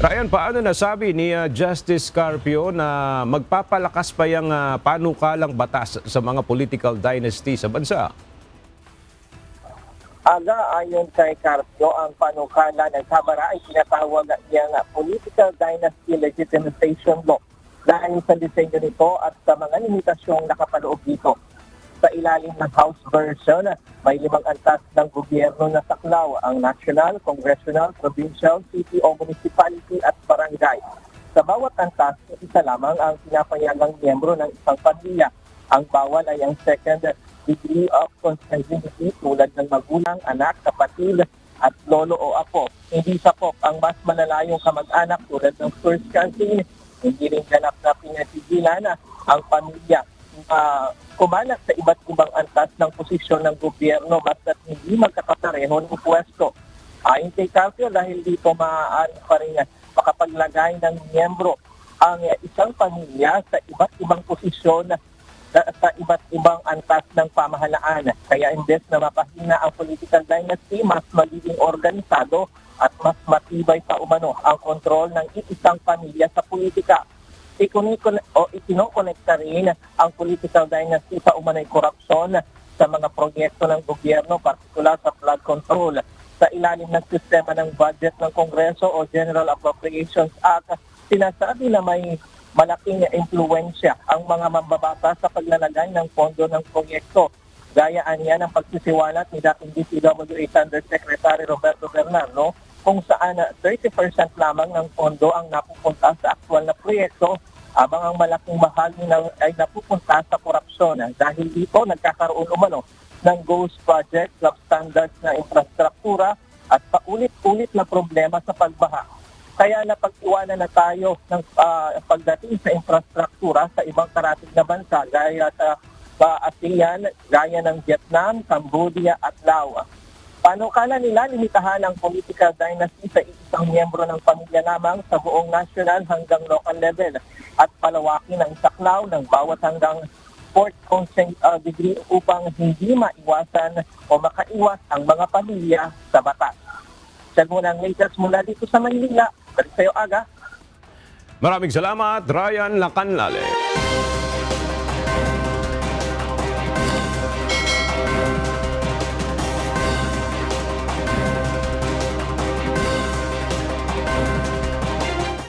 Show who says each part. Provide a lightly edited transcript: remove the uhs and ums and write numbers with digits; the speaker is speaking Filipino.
Speaker 1: Ryan, paano nasabi ni Justice Carpio na magpapalakas pa yung panukalang batas sa mga political dynasty sa bansa?
Speaker 2: Aga, ayon kay Carpio, ang panukala ng Kamara ay tinatawag niyang Political Dynasty Legitimization Law dahil sa disenyo nito at sa mga limitasyong nakapaloob dito. Sa ilalim ng House version, may 5 antas ng gobyerno na saklaw ang national, congressional, provincial, city o municipality at barangay. Sa bawat antas, isa lamang ang pinapayagang miyembro ng isang pamilya. Ang bawal ay ang second degree of consanguinity tulad ng magulang, anak, kapatid at lolo o apo. Hindi sapok ang mas malalayong kamag-anak tulad ng first cousin. Hindi rin ganap na pinatigilan ang pamilya kumalat sa iba't ibang antas ng posisyon ng gobyerno basta't hindi magkakapareho ng pwesto. Ayon kay Carpio, dahil dito maaari pa rin makapaglagay ng miyembro ang isang pamilya sa iba't ibang posisyon sa iba't ibang antas ng pamahalaan. Kaya imbes na mapahina ang political dynasty, mas magiging organisado at mas matibay pa umano ang kontrol ng isang pamilya sa politika. Ikinokonekta rin ang political dynasty sa umano'y korupsyon sa mga proyekto ng gobyerno, partikular sa flood control. Sa ilalim ng sistema ng budget ng Kongreso o General Appropriations Act, sinasabi na may malaking impluensya ang mga mambabata sa paglalagay ng pondo ng proyekto. Gayaan niya ng pagsisiwalat ni dating DPWH Undersecretary Roberto Bernardo kung saan 30% lamang ng pondo ang napupunta sa aktual na proyekto habang ang malaking bahagi ay napupunta sa korupsyon. Dahil dito nagkakaroon umano ng ghost project, substandards na infrastruktura at paulit-ulit na problema sa pagbaha. Kaya napag-iwanan na tayo ng pagdating sa infrastruktura sa ibang karatig na bansa gaya sa ASEAN, gaya ng Vietnam, Cambodia at Laos. Panukala nila, limitahan ang political dynasty sa isang miyembro ng pamilya lamang sa buong national hanggang local level at palawakin ang saklaw ng bawat hanggang 4th degree upang hindi maiwasan o makaiwas ang mga pamilya sa batas. Siya muna ang latest mula dito sa Manila. Balik sa'yo, Aga.
Speaker 1: Maraming salamat, Ryan Lacanlale.